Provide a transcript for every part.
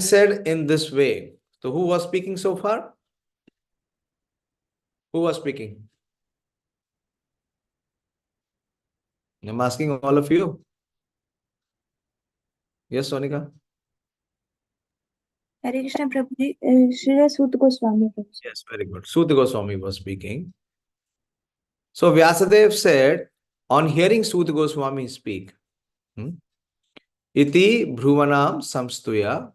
said in this way. So who was speaking so far? Who was speaking? I'm asking all of you. Yes, Sonika? Hare Krishna Prabhuji, Śrī Sūta Gosvāmī. Yes, very good. Sūta Gosvāmī was speaking. So Vyāsadeva said, on hearing Sūta Gosvāmī speak, iti bruvāṇaṁ saṁstūya.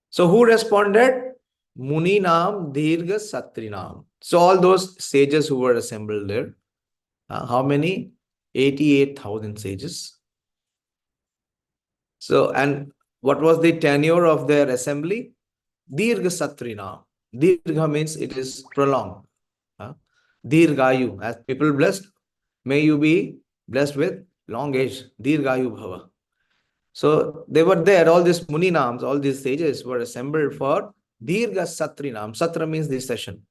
So who responded? Munīnāṁ dīrgha-satriṇām. So all those sages who were assembled there, how many? 88,000 sages. So, and what was the tenure of their assembly? Dīrgha-satriṇām. Dīrgha means it is prolonged. Dīrgāyu, as people blessed, may you be blessed with long age. Dīrgāyu bhava. So they were there, all these munīnāṁs, all these sages were assembled for dīrgha-satriṇām. Satra means this session.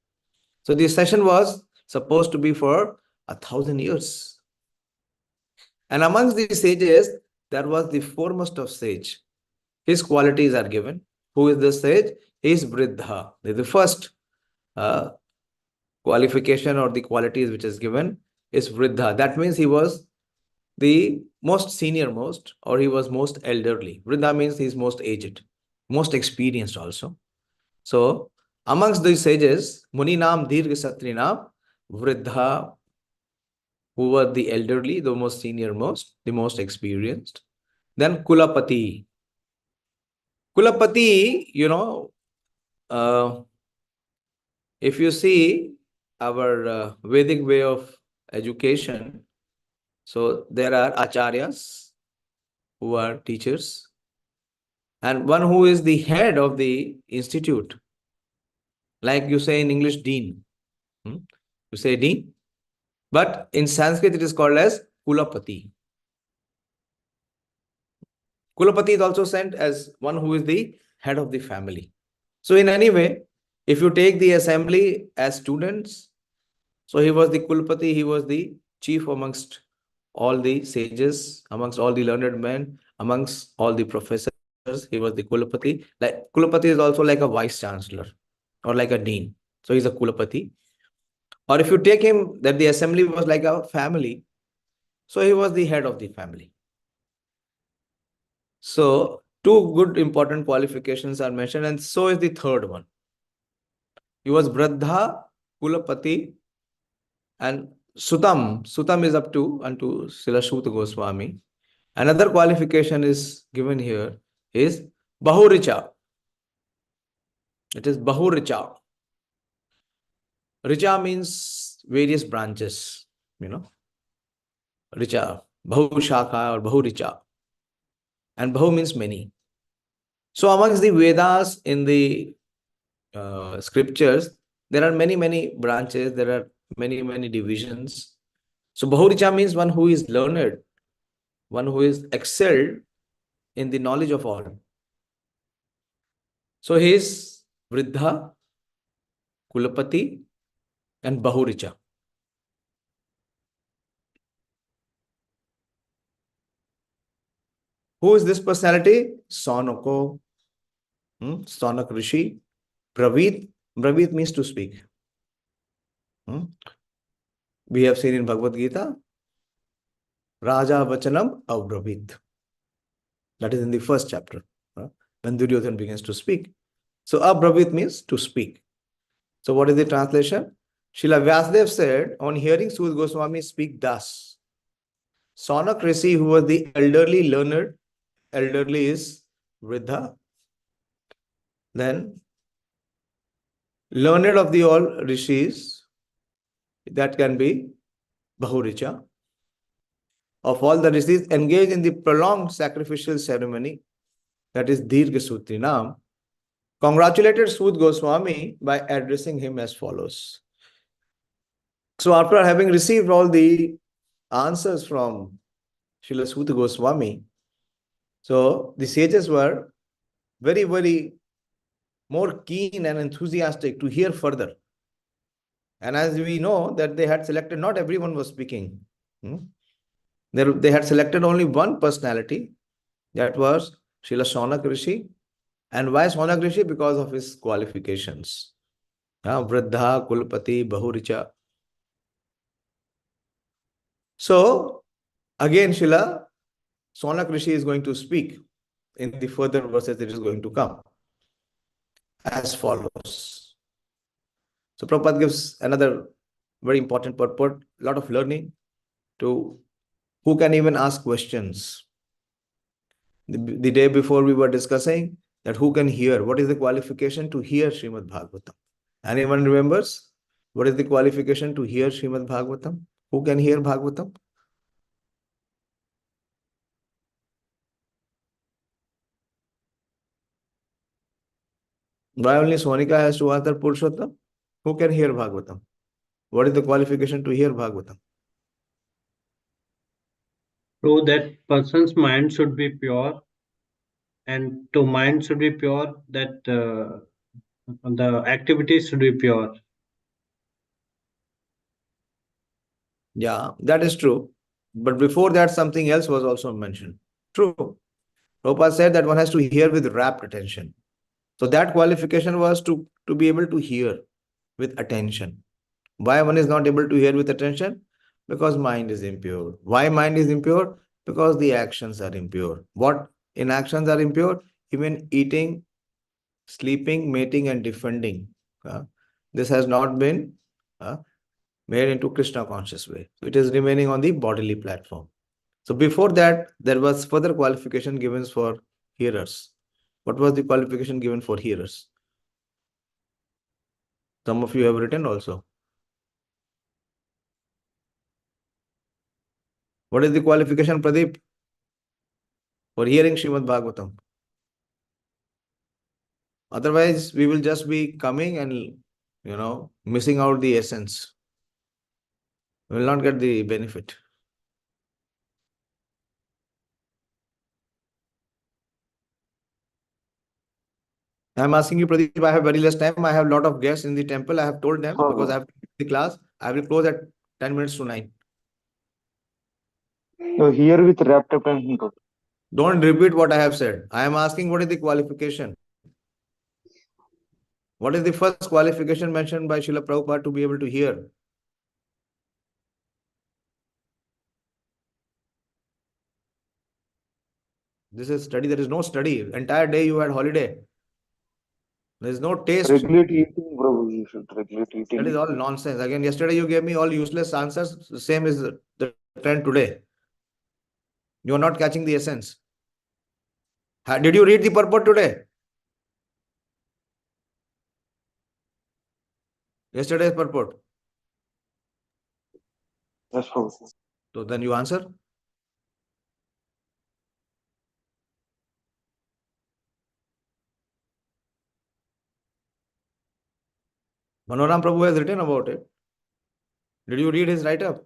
So this session was supposed to be for 1,000 years. And amongst these sages, there was the foremost of sage. His qualities are given. Who is the sage? He is vṛddhaḥ. The first qualification or the qualities which is given is vṛddhaḥ. That means he was the most senior most, or he was most elderly. Vṛddhaḥ means he is most aged, most experienced also. So amongst these sages, munīnāṁ dīrgha-satriṇām, vṛddhaḥ, who were the elderly, the most senior most, the most experienced. Then kula-patiḥ. Kula-patiḥ, you know, if you see our Vedic way of education, so there are ācāryas who are teachers, and one who is the head of the institute. Like you say in English, dean. You say dean. But in Sanskrit, it is called as kula-patiḥ. Kula-patiḥ is also sent as one who is the head of the family. So in any way, if you take the assembly as students, so he was the kula-patiḥ, he was the chief amongst all the sages, amongst all the learned men, amongst all the professors, he was the kula-patiḥ. Like kula-patiḥ is also like a vice chancellor or like a dean. So he's a kula-patiḥ. Or if you take him that the assembly was like a family, so he was the head of the family. So two good important qualifications are mentioned, and so is the third one. He was vṛddhaḥ, kula-patiḥ, and sūtaṁ. Sūtaṁ is up to unto Śrī Sūta Gosvāmī. Another qualification is given here is bahvṛcaḥ. It is bahvṛcaḥ. Richa means various branches, you know. Richa, bahvṛcaḥ or bahvṛcaḥ. And bahv means many. So amongst the Vedas in the scriptures, there are many, many branches, there are many, many divisions. So bahvṛcaḥ means one who is learned, one who is excelled in the knowledge of all. So he is vṛddhaḥ, kula-patiḥ, and bahvṛcaḥ. Who is this personality? Śaunako, Śaunaka Ṛṣi, bravīt. Bravīt means to speak. We have seen in Bhagavad Gita, Raja Vachanam Abrabīt. That is in the first chapter, when Duryodhana begins to speak. So Abrabīt means to speak. So what is the translation? Srila Vyāsadeva said, on hearing Sūta Gosvāmī speak thus, Śaunaka Ṛṣi, who was the elderly learned, elderly is vṛddhaḥ, then learned of the all rishis, that can be bahvṛcaḥ. Of all the rishis engaged in the prolonged sacrificial ceremony, that is dīrgha-satriṇām, congratulated Sūta Gosvāmī by addressing him as follows. So after having received all the answers from Śrī Sūta Gosvāmī, so the sages were very, very more keen and enthusiastic to hear further. And as we know that they had selected, not everyone was speaking. They had selected only one personality, that was Śrī Śaunaka Ṛṣi, And why Śaunaka Ṛṣi? Because of his qualifications. Vṛddhaḥ, kula-patiḥ, bahvṛcaḥ. So, again, Śrīla Śaunaka Ṛṣi is going to speak in the further verses that is going to come as follows. So, Prabhupada gives another very important purport, a lot of learning to who can even ask questions. The day before we were discussing that who can hear, what is the qualification to hear Śrīmad-Bhāgavatam? Anyone remembers? What is the qualification to hear Śrīmad-Bhāgavatam? Who can hear Bhagavatam? Why only Sonika has to answer Purushottam? Who can hear Bhagavatam? What is the qualification to hear Bhagavatam? So that person's mind should be pure, and to mind should be pure, that the activities should be pure. Yeah, that is true. But before that, something else was also mentioned. True. Prabhupada said that one has to hear with rapt attention. So that qualification was to be able to hear with attention. Why one is not able to hear with attention? Because mind is impure. Why mind is impure? Because the actions are impure. What inactions are impure? Even eating, sleeping, mating, and defending. This has not been made into Krishna conscious way. So it is remaining on the bodily platform. So before that, there was further qualification given for hearers. What was the qualification given for hearers? Some of you have written also. What is the qualification, Pradeep, for hearing Śrīmad-Bhāgavatam? Otherwise, we will just be coming and, missing out the essence. We will not get the benefit. I am asking you, Pradeep, I have very less time. I have a lot of guests in the temple. I have told them because I have the class. I will close at 10 minutes to 9. So here with rapt attention. Don't repeat what I have said. I am asking what is the qualification? What is the first qualification mentioned by Srila Prabhupada to be able to hear? This is study. There is no study. Entire day you had holiday. There is no taste. Regulate eating, bro. You should regulate eating. That is all nonsense. Again, yesterday you gave me all useless answers. The same is the trend today. You are not catching the essence. Did you read the purport today? Yesterday's purport. Yes, bro. So then you answer. Manoram Prabhu has written about it. Did you read his write-up?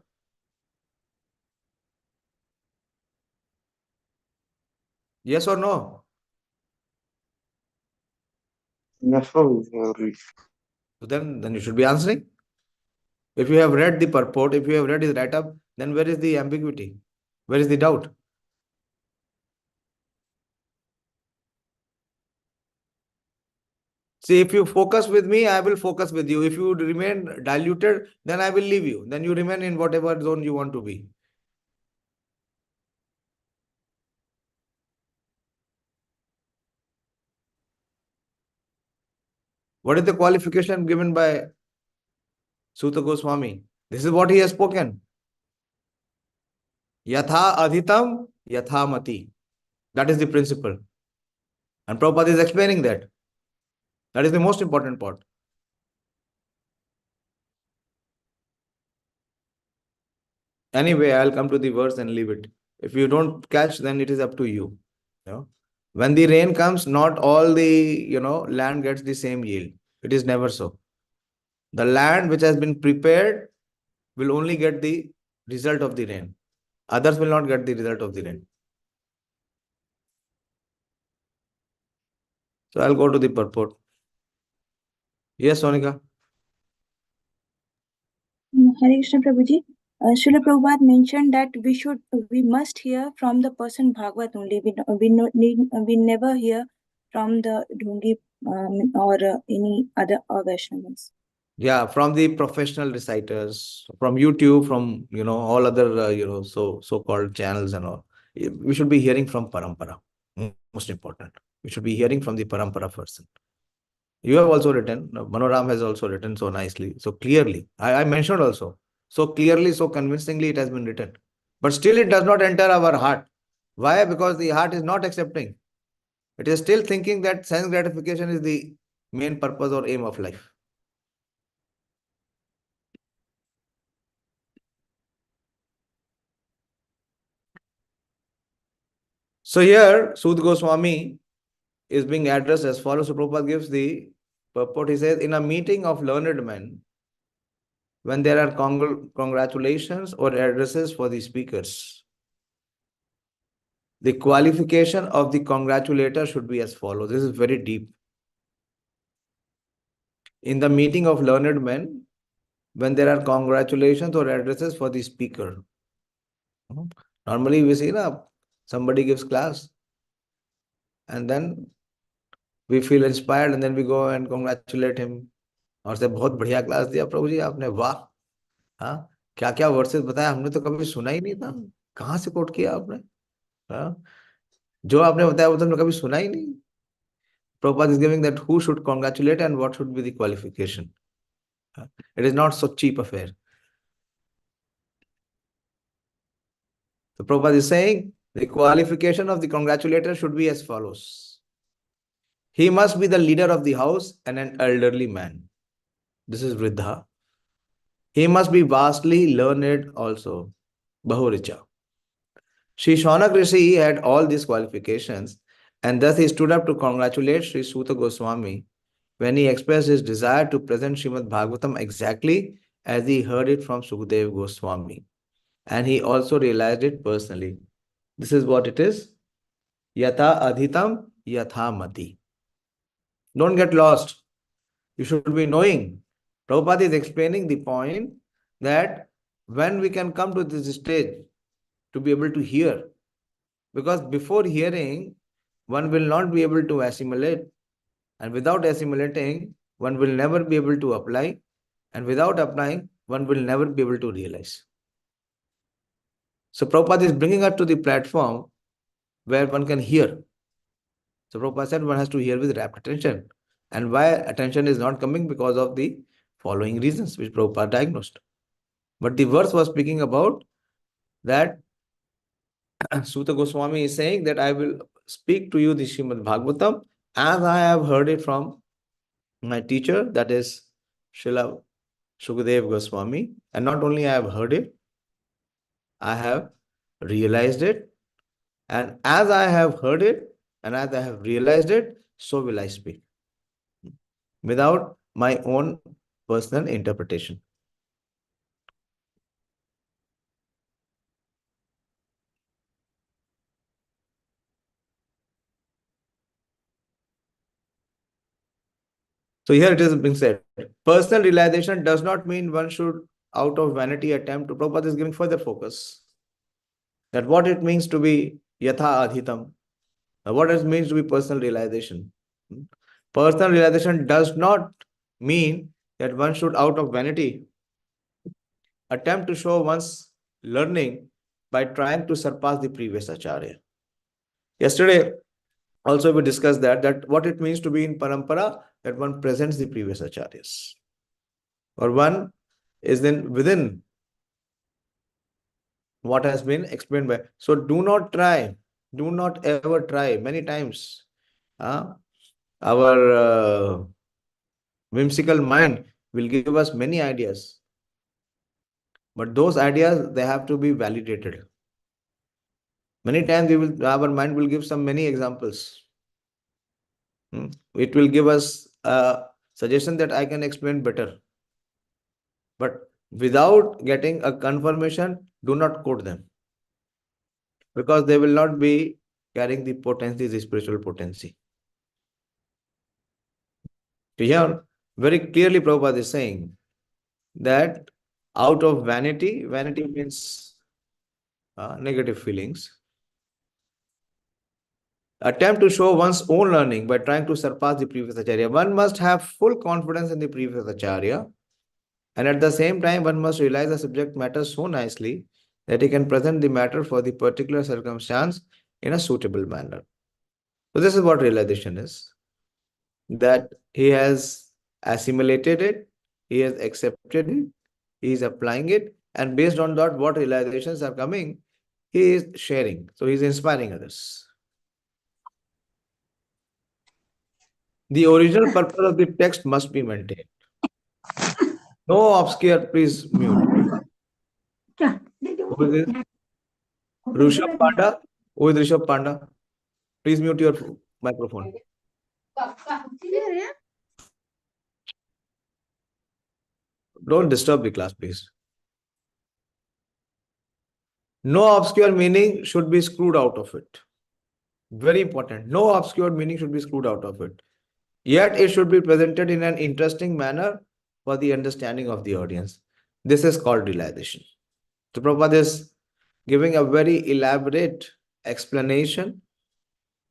Yes or no? Yes, bro. So then you should be answering. If you have read the purport, if you have read his write-up, then where is the ambiguity? Where is the doubt? See, if you focus with me, I will focus with you. If you remain diluted, then I will leave you. Then you remain in whatever zone you want to be. What is the qualification given by Sūta Gosvāmī? This is what he has spoken. Yathā-dhītam, yathā-mati. That is the principle. And Prabhupada is explaining that. That is the most important part. Anyway, I'll come to the verse and leave it. If you don't catch, then it is up to you. When the rain comes, not all the land gets the same yield. It is never so. The land which has been prepared will only get the result of the rain. Others will not get the result of the rain. So I'll go to the purport. Yes, Sonika. Hare Krishna Prabhuji. Srila Prabhupada mentioned that we must hear from the person Bhagavat only. We never hear from the Dhungi or any other Vaishnavas? Yeah, from the professional reciters, from YouTube, from all other so-called channels and all. We should be hearing from parampara. Most important. We should be hearing from the parampara person. You have also written, Manoram has also written so nicely, so clearly. I mentioned also, so clearly, so convincingly it has been written. But still it does not enter our heart. Why? Because the heart is not accepting. It is still thinking that sense gratification is the main purpose or aim of life. So here, Sūta Gosvāmī is being addressed as follows. So Prabhupada gives the purport. He says, in a meeting of learned men, when there are congratulations or addresses for the speakers, the qualification of the congratulator should be as follows. This is very deep. In the meeting of learned men, when there are congratulations or addresses for the speaker. Normally we see, somebody gives class and then we feel inspired and then we go and congratulate him. और से बहुत बढ़िया class दिया प्रभु जी आपने, वाह, हाँ, क्या क्या वर्सेस बताया, हमने तो कभी सुना ही नहीं था, कहाँ से कोट किया आपने, हाँ, जो आपने बताया वो तो हमने कभी सुना ही नहीं. Prabhupada is giving that who should congratulate and what should be the qualification. It is not so cheap affair. So Prabhupada is saying the qualification of the congratulator should be as follows. He must be the leader of the house and an elderly man. This is vṛddhaḥ. He must be vastly learned also. Bahvṛcaḥ. Śrī Śaunaka Ṛṣi had all these qualifications, and thus he stood up to congratulate Śrī Sūta Gosvāmī when he expressed his desire to present Śrīmad-Bhāgavatam exactly as he heard it from Śukadeva Gosvāmī. And he also realized it personally. This is what it is. Yathā-dhītam, yathā-mati. Don't get lost. You should be knowing. Prabhupada is explaining the point that when we can come to this stage to be able to hear, because before hearing, one will not be able to assimilate, and without assimilating, one will never be able to apply, and without applying, one will never be able to realize. So Prabhupada is bringing us to the platform where one can hear. So Prabhupada said one has to hear with rapt attention. And why attention is not coming? Because of the following reasons which Prabhupada diagnosed. But the verse was speaking about that Sūta Gosvāmī is saying that I will speak to you the Śrīmad-Bhāgavatam as I have heard it from my teacher, that is Śrīla Śukadeva Gosvāmī. And not only I have heard it, I have realized it. And as I have heard it and as I have realized it, so will I speak. Without my own personal interpretation. So here it is being said, personal realization does not mean one should out of vanity attempt to. Prabhupada is giving further focus. That what it means to be yathā-dhītam. What it means to be personal realization. Personal realization does not mean that one should out of vanity attempt to show one's learning by trying to surpass the previous ācārya. Yesterday also we discussed that what it means to be in parampara, that one presents the previous ācāryas. Or one is then within what has been explained by. So do not try, do not ever try. Many times our whimsical mind will give us many ideas. But those ideas, they have to be validated. Many times our mind will give many examples. It will give us a suggestion that I can explain better. But without getting a confirmation, do not quote them. Because they will not be carrying the potency, the spiritual potency. So here, very clearly Prabhupada is saying that out of vanity, vanity means negative feelings. attempt to show one's own learning by trying to surpass the previous ācārya. One must have full confidence in the previous ācārya, and at the same time, one must realize the subject matter so nicely that he can present the matter for the particular circumstance in a suitable manner. So this is what realization is. That he has assimilated it, he has accepted it, he is applying it, and based on that, what realizations are coming, he is sharing. So he is inspiring others. The original purpose of the text must be maintained. No obscure, please mute. Who is this? Rishabh Panda? Who is Rishabh Panda? Please mute your microphone. Don't disturb the class, please. No obscure meaning should be screwed out of it. Very important. No obscure meaning should be screwed out of it. Yet it should be presented in an interesting manner for the understanding of the audience. This is called realization. So Prabhupada is giving a very elaborate explanation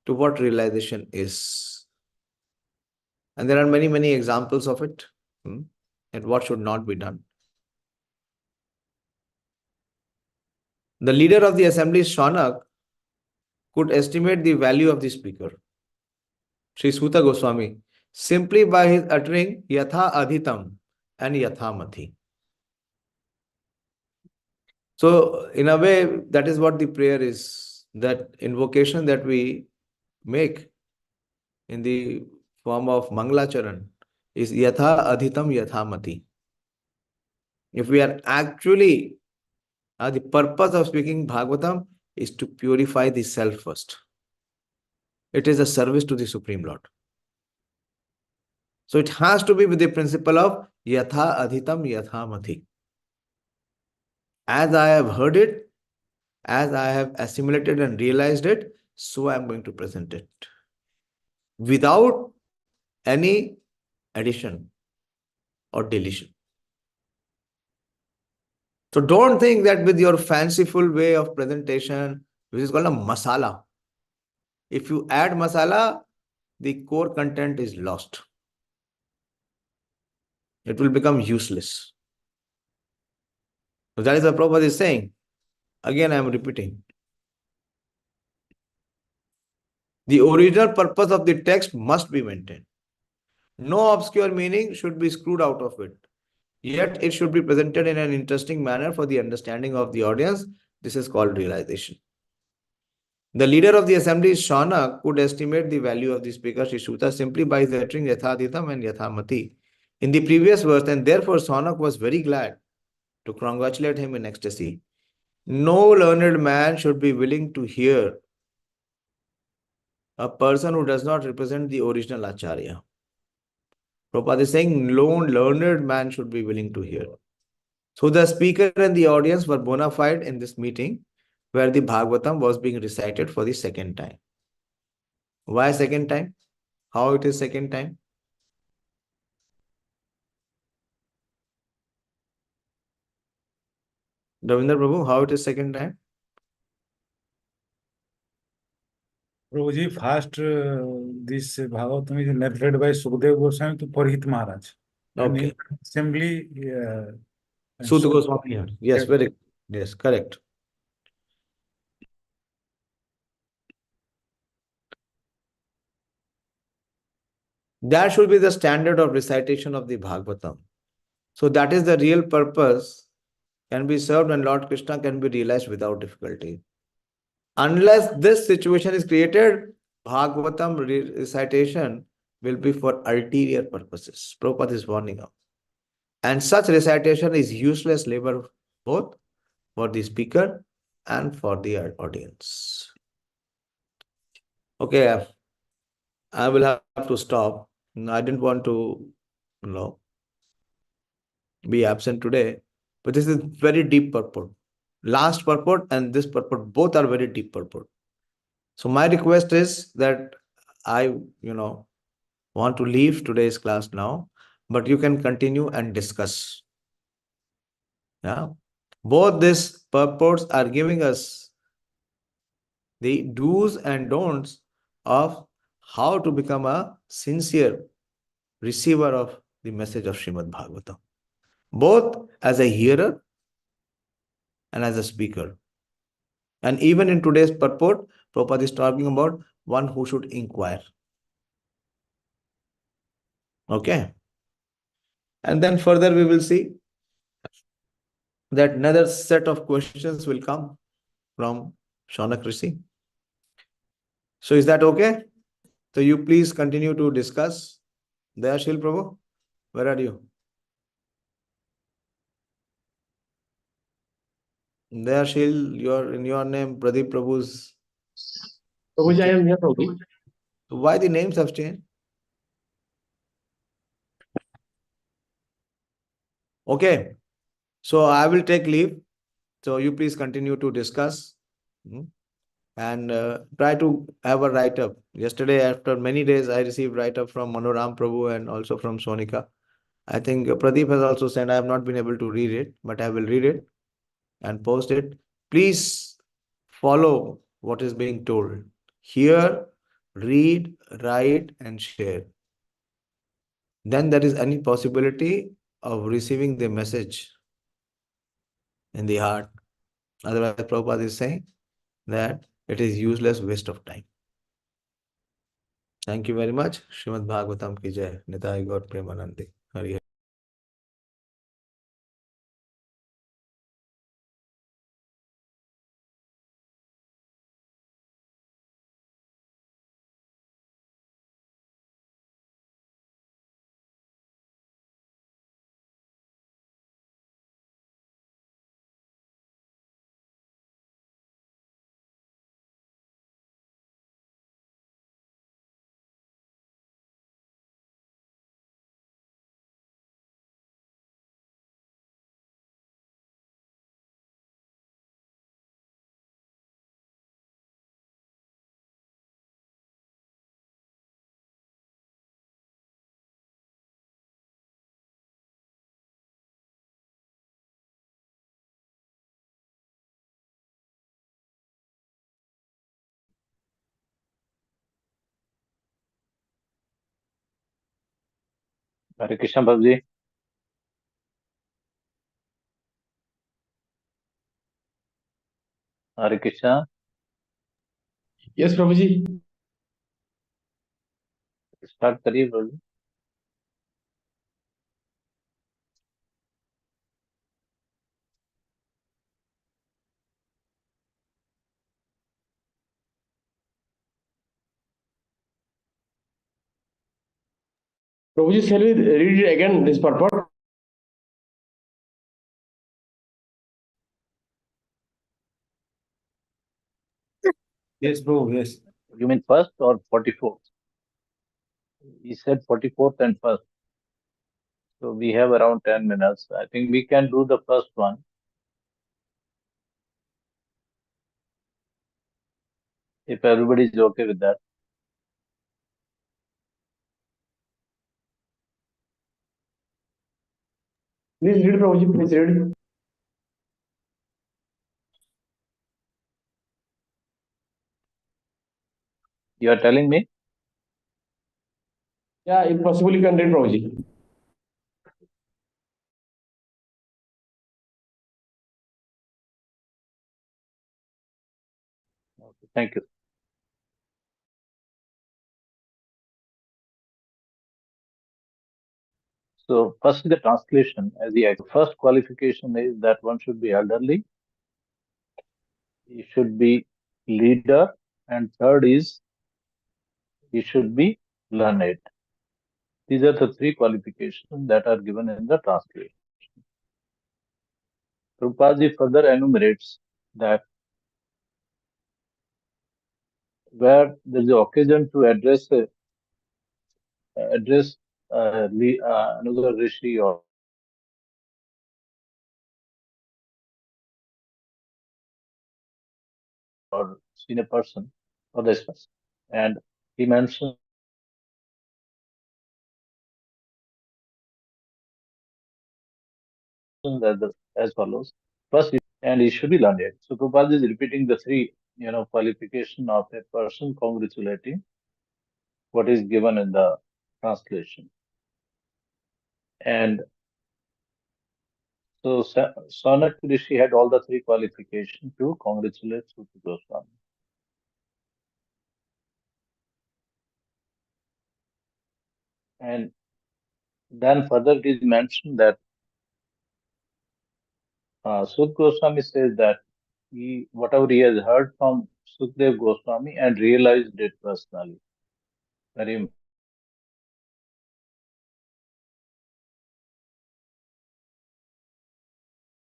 to what realization is. And there are many, many examples of it and what should not be done. The leader of the assembly, Śaunaka, could estimate the value of the speaker, Śrī Sūta Gosvāmī, simply by his uttering yathā-dhītam and yathā-mati. So, in a way, that is what the prayer is, that invocation that we make in the form of Mangalacharan is yathā-dhītam yathā-mati. If we are actually, the purpose of speaking Bhagavatam is to purify the self first. It is a service to the Supreme Lord. So it has to be with the principle of yathā-dhītam yathā-mati. As I have heard it, as I have assimilated and realized it, so I am going to present it. Without any addition or deletion. So don't think that with your fanciful way of presentation, which is called a masala. If you add masala, the core content is lost. It will become useless. So that is what Prabhupada is saying. Again, I am repeating. The original purpose of the text must be maintained. No obscure meaning should be screwed out of it. Yet it should be presented in an interesting manner for the understanding of the audience. This is called realization. The leader of the assembly, Śaunaka, could estimate the value of the speaker, Śrī Sūta, simply by uttering yathā-dhītam and yathā-mati in the previous verse, and therefore Śaunaka was very glad to congratulate him in ecstasy. No learned man should be willing to hear a person who does not represent the original ācārya. Prabhupada is saying no learned man should be willing to hear. So the speaker and the audience were bona fide in this meeting where the Bhagavatam was being recited for the second time. Why second time? How it is second time? Ravindra Prabhu, how it is second time? Prabhuji, first this Bhagavatam is narrated by Śukadeva Gosvāmī to Purhit Maharaj. And Okay. in assembly, Sūta Gosvāmī. Yes, very good. Yes, correct. That should be the standard of recitation of the Bhagavatam. So that is the real purpose can be served and Lord Krishna can be realized without difficulty. Unless this situation is created, Bhagavatam recitation will be for ulterior purposes. Prabhupada is warning up. And such recitation is useless labor both for the speaker and for the audience. Okay, I will have to stop. I didn't want to, be absent today, but this is very deep purport. Last purport and this purport, both are very deep purport. So my request is that I, want to leave today's class now, but you can continue and discuss. Yeah. Both these purports are giving us the do's and don'ts of how to become a sincere receiver of the message of Śrīmad-Bhāgavatam, both as a hearer and as a speaker. And even in today's purport, Prabhupada is talking about one who should inquire. Okay. And then further we will see that another set of questions will come from Śaunaka Ṛṣi. So is that okay? So you please continue to discuss. Dayashil Prabhu, where are you? Dayashil, you're in your name, Pradeep Prabhu's. Prabhuji, I am here, Prabhuji. So why the names have changed? Okay. So I will take leave. So you please continue to discuss. And try to have a write-up. Yesterday, after many days, I received write-up from Manoram Prabhu and also from Sonika. I think Pradeep has also sent. I have not been able to read it, but I will read it and post it. Please follow what is being told. Hear, read, write, and share. Then there is any possibility of receiving the message in the heart. Otherwise, Prabhupada is saying that it is useless waste of time. Thank you very much. Śrīmad-Bhāgavatam ki jai. Nitai Gaur Premanandi. Hari Hari. Hare Krishna, Prabhuji. Hare Krishna. Yes, Prabhuji. Start करिए Prabhuji. Prabhuji, shall we read it again, this purport? Yes, Prabhu, yes. You mean first or 44th? He said 44th and first. So we have around 10 minutes. I think we can do the first one. If everybody is okay with that. Please read, Prabhuji, please read. You are telling me? Yeah, if possible, you can read, Prabhuji. Okay, thank you. So first the translation as the first qualification is that one should be elderly, he should be leader, and third is he should be learned. These are the three qualifications that are given in the translation. Prabhupada further enumerates that where there is an occasion to address another rishi or senior person or this person, and he mentions as follows. First, and he should be learned. So Prabhupada is repeating the three qualification of a person congratulating what is given in the translation. And so Śaunaka Ṛṣi had all the three qualifications to congratulate Sūta Gosvāmī. And then further it is mentioned that Sūta Gosvāmī says that whatever he has heard from Śukadeva Gosvāmī and realized it personally. Very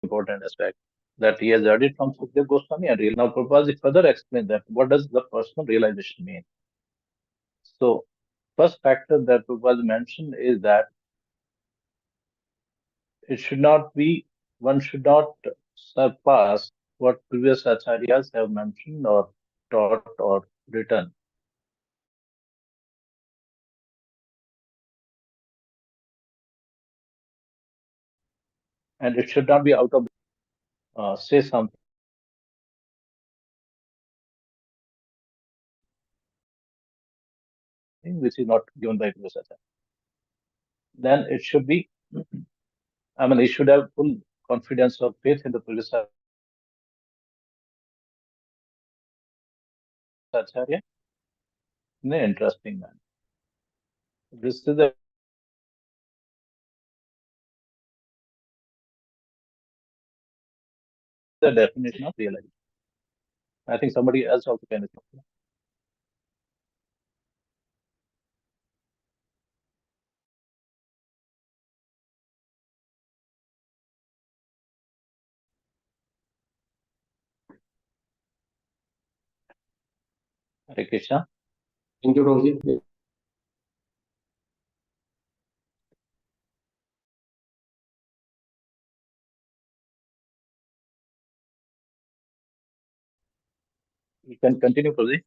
important aspect, that he has heard it from Śukadeva Gosvāmī and realized. Now Prabhupada further explains that what does the personal realization mean. So first factor that Prabhupada mentioned is that one should not surpass what previous acharyas have mentioned or taught or written. And it should not be out of say something which is not given by previous acharya. Then it should be, it should have full confidence or faith in the previous acharya in an interesting manner. This is the definition of realization. I think somebody else also can explain. Hare Krishna. Thank you, Prabhuji. You can continue, Prabhuji.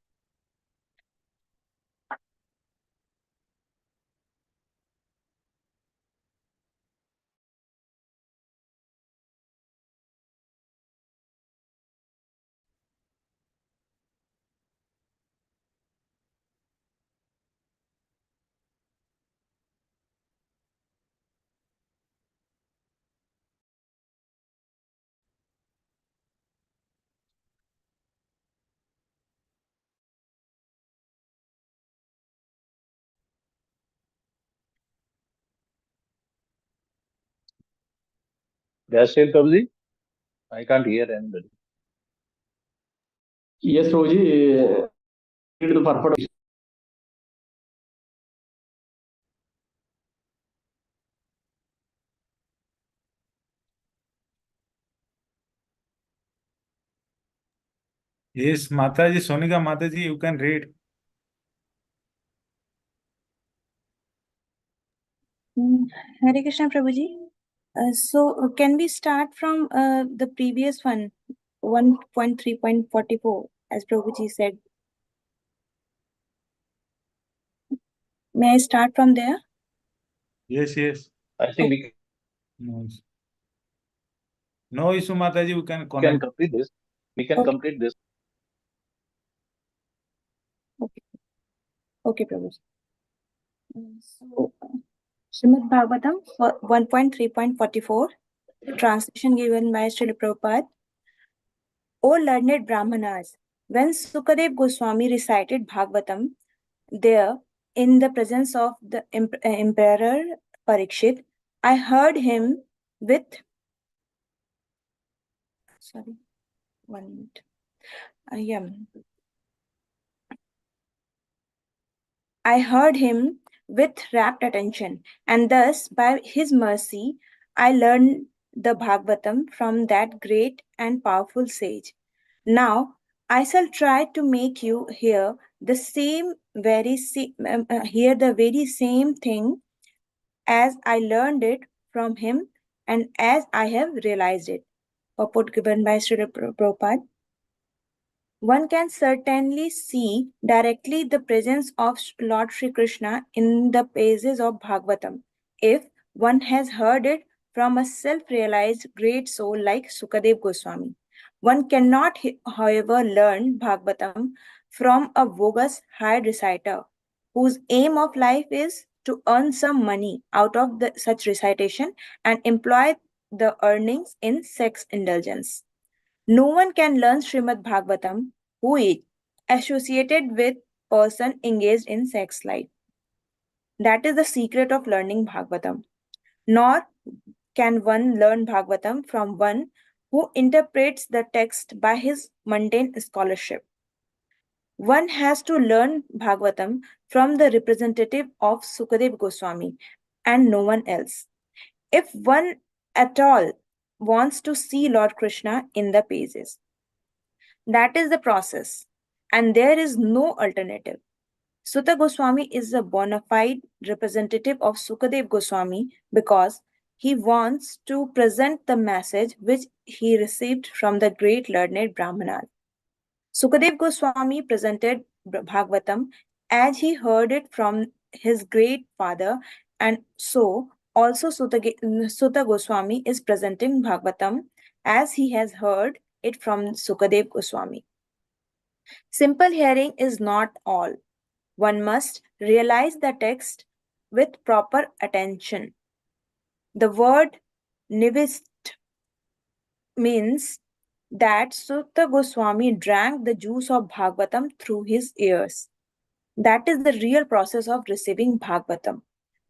Yes, Prabhuji. I can't hear anybody. Yes, Prabhuji. Read the purport. Yes, Mataji, Sonika Mataji, you can read. Hare Krishna Prabhuji. So can we start from the previous one, 1.3.44, as Prabhuji said? May I start from there? Yes, yes. I think we No issue, Mataji, we can can connect. complete this. We can Okay. complete this. Okay, Prabhuji. So, Śrīmad-Bhāgavatam 1.3.44, translation given by Srila Prabhupada. O learned Brahmanas, when Śukadeva Gosvāmī recited Bhagavatam, there, in the presence of the Emperor Parikshit, I heard him with... Sorry, 1 minute. I heard him with rapt attention, and thus, by his mercy, I learned the Bhagavatam from that great and powerful sage. Now, I shall try to make you hear the very same thing as I learned it from him and as I have realized it. Purport given by Srila Prabhupada. One can certainly see directly the presence of Lord Sri Krishna in the pages of Bhagavatam, if one has heard it from a self-realized great soul like Śukadeva Gosvāmī. One cannot, however, learn Bhagavatam from a bogus hired reciter whose aim of life is to earn some money out of such recitation and employ the earnings in sex indulgence. No one can learn Śrīmad-Bhāgavatam who is associated with person engaged in sex life. That is the secret of learning Bhagavatam. Nor can one learn Bhagavatam from one who interprets the text by his mundane scholarship. One has to learn Bhagavatam from the representative of Śukadeva Gosvāmī and no one else. If one at all wants to see Lord Krishna in the pages, that is the process, and there is no alternative. Sūta Gosvāmī is a bona fide representative of Śukadeva Gosvāmī because he wants to present the message which he received from the great learned Brahmanas. Śukadeva Gosvāmī presented Bhagavatam as he heard it from his great father, and so also Sūta Gosvāmī is presenting Bhagavatam as he has heard it from Śukadeva Gosvāmī. Simple hearing is not all. One must realize the text with proper attention. The word nivist means that Sūta Gosvāmī drank the juice of Bhagavatam through his ears. That is the real process of receiving Bhagavatam.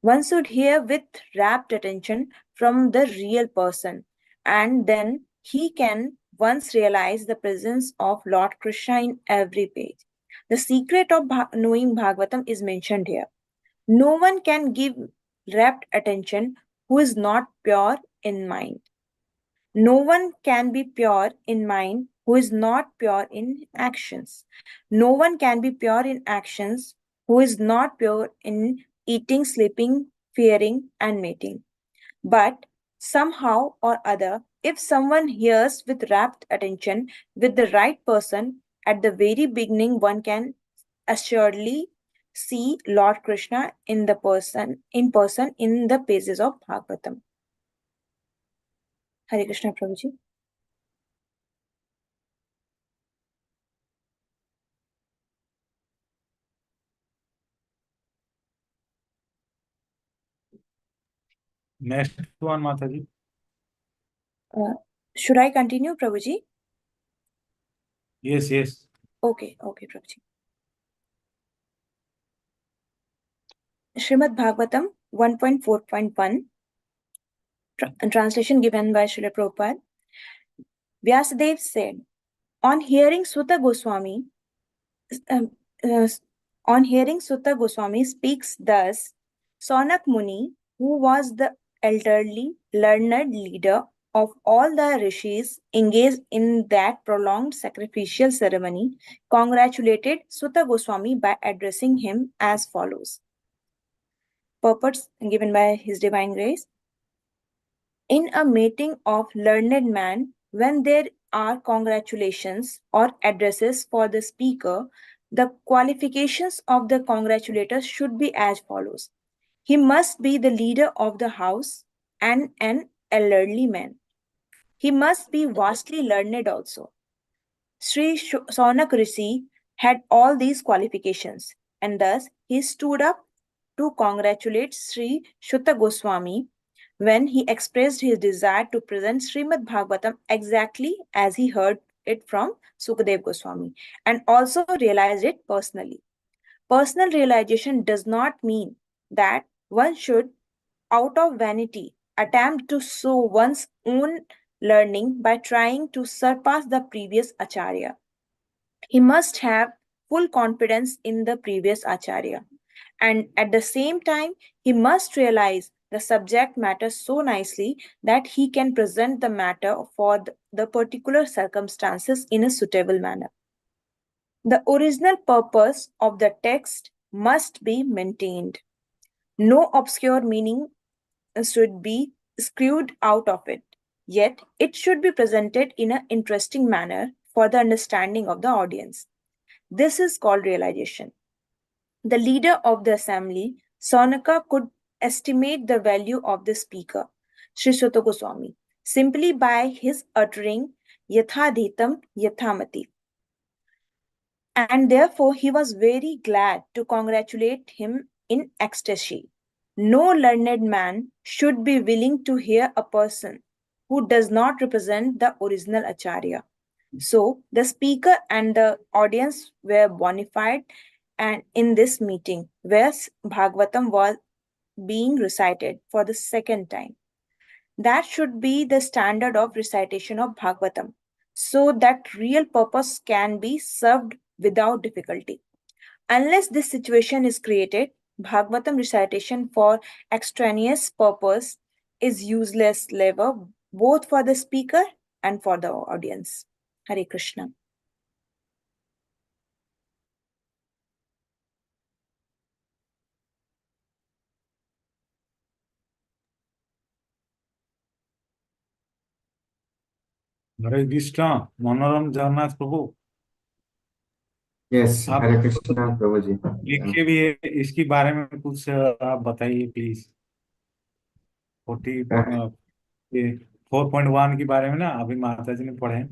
One should hear with rapt attention from the real person, and then he can once realize the presence of Lord Krishna in every page. The secret of knowing Bhagavatam is mentioned here. No one can give rapt attention who is not pure in mind. No one can be pure in mind who is not pure in actions. No one can be pure in actions who is not pure in eating, sleeping, fearing, and mating. But somehow or other, if someone hears with rapt attention with the right person, at the very beginning, one can assuredly see Lord Krishna in person in the pages of Bhagavatam. Hare Krishna, Prabhuji. Next one, Mataji. Should I continue, Prabhuji? Yes, yes. Okay, Prabhuji. Śrīmad-Bhāgavatam 1.4.1, translation given by Srila Prabhupada. Vyāsadeva said, on hearing Sūta Gosvāmī speaks thus, Śaunaka Muni, who was the elderly, learned leader of all the ṛṣis engaged in that prolonged sacrificial ceremony, congratulated Sūta Gosvāmī by addressing him as follows. Purport given by His Divine Grace. In a meeting of learned man, when there are congratulations or addresses for the speaker, the qualifications of the congratulator should be as follows. He must be the leader of the house and an elderly man. He must be vastly learned also. Śrī Śaunaka Ṛṣi had all these qualifications, and thus he stood up to congratulate Śrī Sūta Gosvāmī when he expressed his desire to present Śrīmad-Bhāgavatam exactly as he heard it from Śukadeva Gosvāmī and also realized it personally. Personal realization does not mean that one should, out of vanity, attempt to show one's own learning by trying to surpass the previous ācārya. He must have full confidence in the previous ācārya. And at the same time, he must realize the subject matter so nicely that he can present the matter for the particular circumstances in a suitable manner. The original purpose of the text must be maintained. No obscure meaning should be screwed out of it, yet it should be presented in an interesting manner for the understanding of the audience. This is called realization. The leader of the assembly, Śaunaka, could estimate the value of the speaker, Śrī Sūta Gosvāmī, simply by his uttering yathādhītam yathā-mati. And therefore he was very glad to congratulate him in ecstasy. No learned man should be willing to hear a person who does not represent the original ācārya. So the speaker and the audience were bona fide, and in this meeting where Bhagavatam was being recited for the second time. That should be the standard of recitation of Bhagavatam, so that real purpose can be served without difficulty. Unless this situation is created, Bhagavatam recitation for extraneous purpose is useless labor, both for the speaker and for the audience. Hare Krishna. हरे कृष्णा मनोरम जगन्नाथ प्रभु। Yes, आप हरे कृष्णा प्रभु जी। लिखे भी है, इसके बारे में कुछ आप बताइए प्लीज। 4.1 के बारे में ना अभी माता जी ने पढ़े,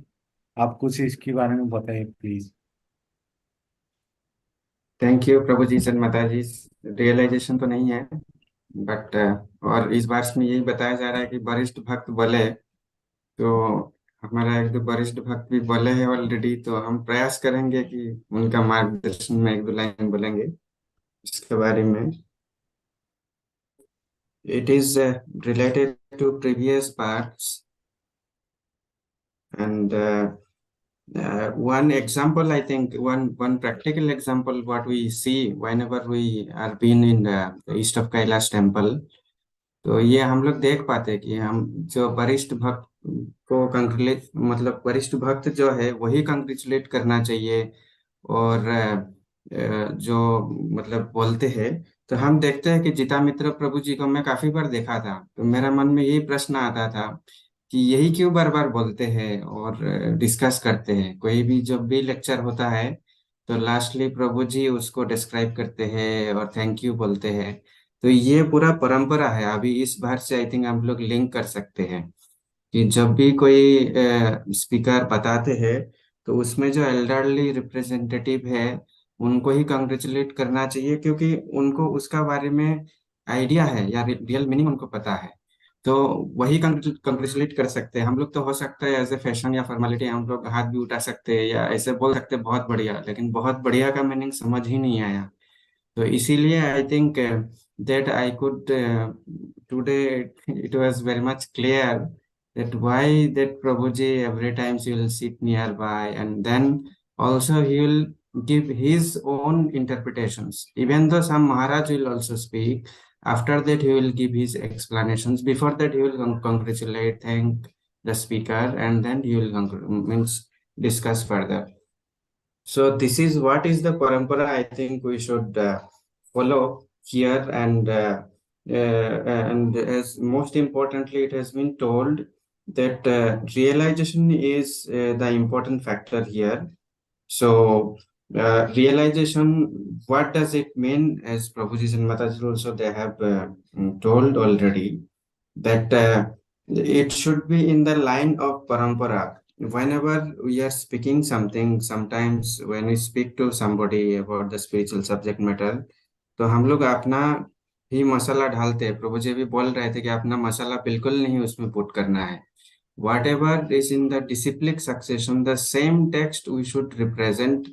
आप कुछ इसके बारे में बताइए प्लीज। थैंक यू प्रभु जी। सन माता जी, रियलाइजेशन तो नहीं है बट और इस बार में यही बताया जा रहा है कि वरिष्ठ भक्त बोले, तो हमारा एक दो वरिष्ठ भक्त भी बोले हैं ऑलरेडी, तो हम प्रयास करेंगे कि उनका मार्गदर्शन में एक दो लाइन बोलेंगे इसके बारे में। It is related to previous parts, and one example, I think one practical example what we see whenever we are been in the east of Kailash temple, तो ये हम लोग देख पाते हैं कि हम जो वरिष्ठ भक्त को कंग्रेचुलेट, मतलब वरिष्ठ भक्त जो है वही कंग्रेचुलेट करना चाहिए, और जो मतलब बोलते हैं, तो हम देखते हैं कि जिता मित्र प्रभु जी को मैं काफी बार देखा था, तो मेरा मन में यही प्रश्न आता था कि यही क्यों बार बार बोलते हैं और डिस्कस करते हैं। कोई भी जब भी लेक्चर होता है तो लास्टली प्रभु जी उसको डिस्क्राइब करते हैं और थैंक यू बोलते हैं। तो ये पूरा परंपरा है। अभी इस बार से आई थिंक हम लोग लिंक कर सकते हैं कि जब भी कोई स्पीकर बताते हैं तो उसमें जो एल्डरली रिप्रेजेंटेटिव है उनको ही कंग्रेचुलेट करना चाहिए, क्योंकि उनको उसका बारे में आइडिया है या रियल मीनिंग उनको पता है, तो वही कंग्रेचुलेट कर सकते हैं। हम लोग तो हो सकता है एज ए फैशन या फॉर्मेलिटी हम लोग हाथ भी उठा सकते हैं या ऐसे बोल सकते हैं बहुत बढ़िया, लेकिन बहुत बढ़िया का मीनिंग समझ ही नहीं आया। तो इसीलिए I think that I could today it was very much clear that why that Prabhuji every time he will sit nearby and then also he will give his own interpretations. Even though some Maharaj will also speak, after that he will give his explanations. Before that he will congratulate, thank the speaker, and then he will means discuss further. So this is what is the parampara I think we should follow here, and as most importantly it has been told that realization is the important factor here. So realization, what does it mean? As Prabhuji and Mataji also they have told already that it should be in the line of parampara. Whenever we are speaking something, sometimes when we speak to somebody about the spiritual subject matter, तो हम लोग अपना ही मसाला डालते हैं। प्रभु जी भी बोल रहे थे कि अपना मसाला बिल्कुल नहीं उसमें पुट करना है। Whatever is in the disciplic succession, the same text we should represent.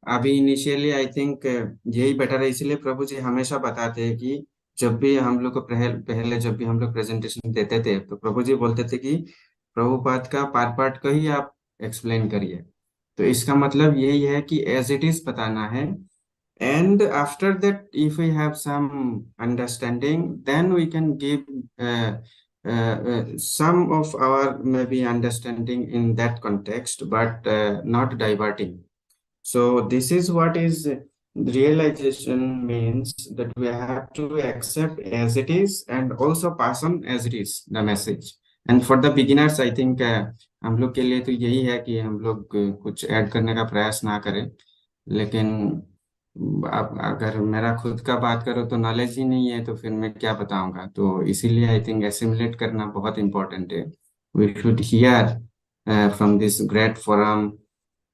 अभी इनिशियली आई थिंक यही बेटर है, इसलिए प्रभु जी हमेशा बताते हैं कि जब भी हम लोग को पहले जब भी हम लोग प्रेजेंटेशन देते थे तो प्रभु जी बोलते थे कि प्रभुपाद का पार्ट को ही आप एक्सप्लेन करिए। तो इसका मतलब यही है कि एज इट इज बताना है, and after that if we have some understanding then we can give some of our maybe understanding in that context, but not diverting. So this is what is realization means, that we have to accept as it is and also pass on as it is the message. And for the beginners I think हम लोग के लिए तो यही है कि हम लोग कुछ ऐड करने का प्रयास ना करें, लेकिन अब अगर मेरा खुद का बात करो तो नॉलेज ही नहीं है तो फिर मैं क्या बताऊंगा। तो इसीलिए आई थिंक एसिमुलेट करना बहुत इंपॉर्टेंट है। We should hear from this great forum.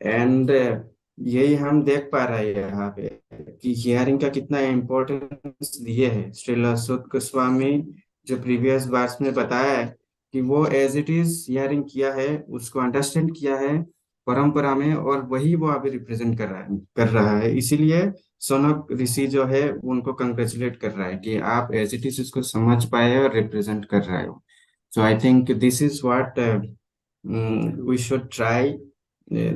And यही हम देख पा रहे हैं यहाँ पे कि हियरिंग का कितना इम्पोर्टेंस दिए है श्रील सूत गोस्वामी जो प्रीवियस बार्स में बताया है कि वो एज इट इज हियरिंग किया है, उसको अंडरस्टैंड किया है परंपरा में, और वही वो अभी रिप्रेजेंट कर रहा है। इसीलिए शौनक ऋषि जो है उनको कंग्रेचुलेट कर रहा है कि आप एज इट इज उसको समझ पाए और रिप्रेजेंट कर रहे हो। So I think this is what we should try,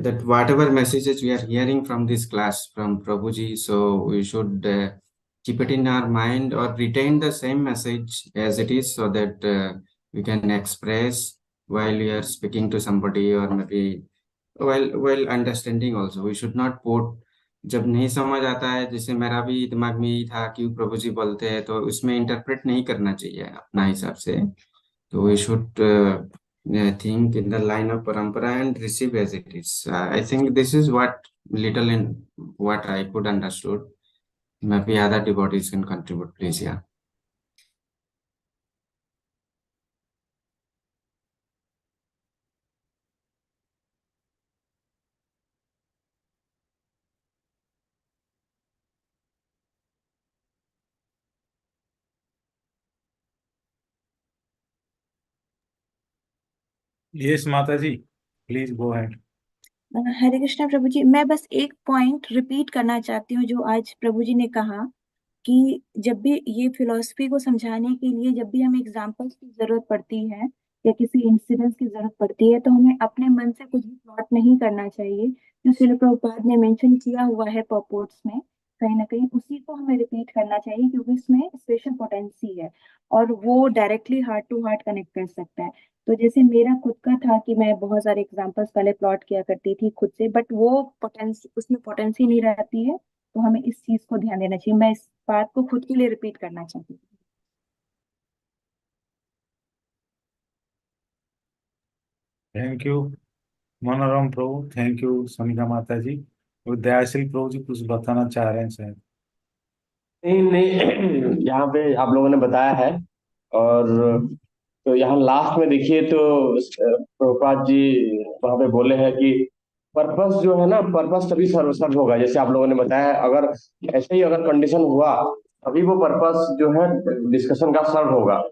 that whatever messages we are hearing from this class from Prabhuji, so we should keep it in our mind or retain the same message as it is, so that we can express while we are speaking to somebody, or maybe while understanding also. We should not put, जब नहीं समझ आता है, जैसे मेरा भी दिमाग में यही था कि प्रभु जी बोलते हैं तो उसमें इंटरप्रेट नहीं करना चाहिए अपना हिसाब से। तो we should think in the line of parampara and receive as it is. I think this is what little in what I could understood. Maybe other devotees can contribute, please. Yeah. Yes, Mataji, please go ahead. हरे कृष्णा प्रभु जी, मैं बस एक point repeat करना चाहती हूँ जो आज प्रभु जी ने कहा कि जब भी ये फिलॉसफी को समझाने के लिए जब भी हमें एग्जांपल्स की जरूरत पड़ती है या किसी इंसिडेंस की जरूरत पड़ती है तो हमें अपने मन से कुछ भी प्लॉट नहीं करना चाहिए। जो श्रील प्रभुपाद ने मेंशन किया हुआ है पर्पोर्ट्स में, कहीं ना कहीं उसी को हमें रिपीट करना चाहिए क्योंकि इसमें स्पेशल पोटेंसी है और वो directly heart to heart connect कर सकता है। तो जैसे मेरा खुद का था कि मैं बहुत सारे एग्जांपल्स पहले प्लॉट किया करती थी खुद से, बट वो पोटेंसी, उसमें पोटेंसी नहीं रहती है, तो हमें इस चीज को ध्यान देना चाहिए। मैं इस बात को खुद के लिए रिपीट करना चाहती हूँ। थैंक यू मनोरम प्रभु, थैंक यू सोनिका माता जी। और दयाशील प्रभु जी कुछ बताना चाह रहे हैं शायद। नहीं यहाँ पे आप लोगों ने बताया है, और तो यहाँ लास्ट में देखिए तो प्रभुपाद जी वहां पे बोले हैं कि पर्पस जो है ना, पर्पस तभी सर्व होगा। जैसे आप लोगों ने बताया, अगर ऐसे ही अगर कंडीशन हुआ तभी वो पर्पस जो है डिस्कशन का सर्व होगा।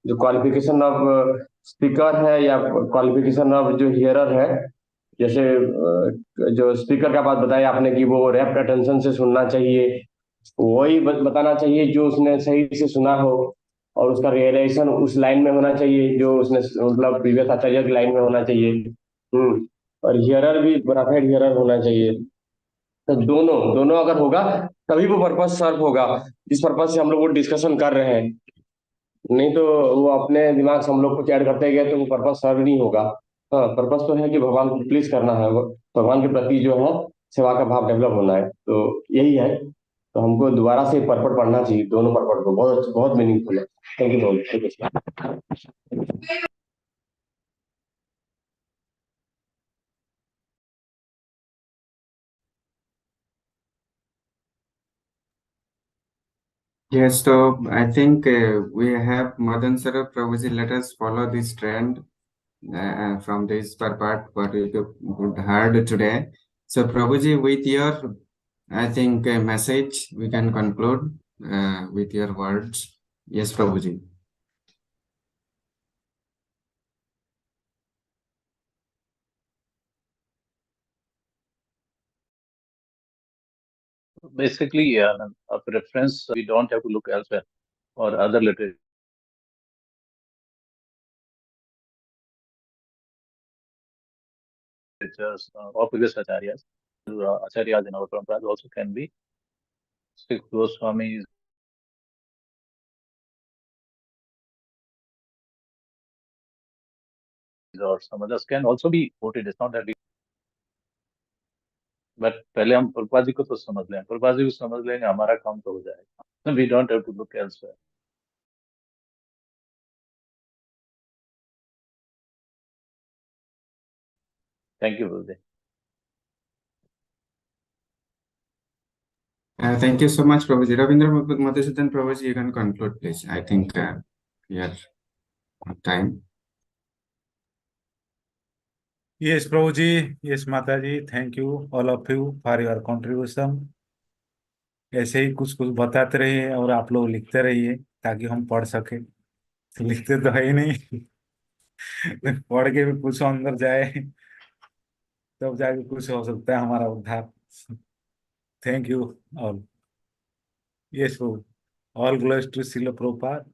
जो क्वालिफिकेशन ऑफ स्पीकर है या क्वालिफिकेशन ऑफ जो हियरर है, जैसे जो स्पीकर का बात बताया आपने कि वो रैप्ट अटेंशन से सुनना चाहिए, वही बताना चाहिए जो उसने सही से सुना हो, और उसका रियलाइजेशन उस लाइन में होना चाहिए जो उसने मतलब प्रीवियस आचार्य की लाइन में होना चाहिए। और हियरर भी बोनाफाइड हियरर होना चाहिए। तो दोनों दोनों अगर होगा तभी वो पर्पस सर्व होगा, जिस पर्पस से हम लोग वो डिस्कशन कर रहे हैं। नहीं तो वो अपने दिमाग से हम लोग कुछ ऐड करते गए तो वो पर्पस सर्व नहीं होगा। हाँ, पर्पस तो है कि भगवान को प्लीज करना है, भगवान के प्रति जो है सेवा का भाव डेवलप होना है, तो यही है। तो हमको दोबारा से पर्पट पढ़ना चाहिए, दोनों पर्पट को, बहुत मीनिंगफुल है। थैंक यू बहुत। Yes, so I think we have Madan Sarup Prabhuji. Let us follow this trend from this part what we could heard today. So Prabhuji, with your, I think, message, we can conclude with your words. Yes, Prabhuji. Basically, of reference, we don't have to look elsewhere or other literatures or previous acharyas. Acharyas in our parampara also can be Śrī Gosvāmī or some others can also be quoted. It's not that we, but पहले हम पुरपाद जी को तो समझ लें, पुरपाद जी को समझ लेंगे, हमारा काम तो हो जाएगा। We don't have to look elsewhere. Thank you, Prabhuji. Thank you so much, Prabhuji. Ravindra Madhusudan Prabhuji, you can conclude, please. I think we are on time. Yes प्रभु जी, यस माता जी, thank you all of you for your contribution. ऐसे ही कुछ कुछ बताते रहिए और आप लोग लिखते रहिए ताकि हम पढ़ सके। लिखते तो है ही नहीं। पढ़ के भी कुछ अंदर जाए तब जाके कुछ हो सकता है हमारा उद्धार। Thank you all. Yes Prabhu, all glories to Srila Prabhupada.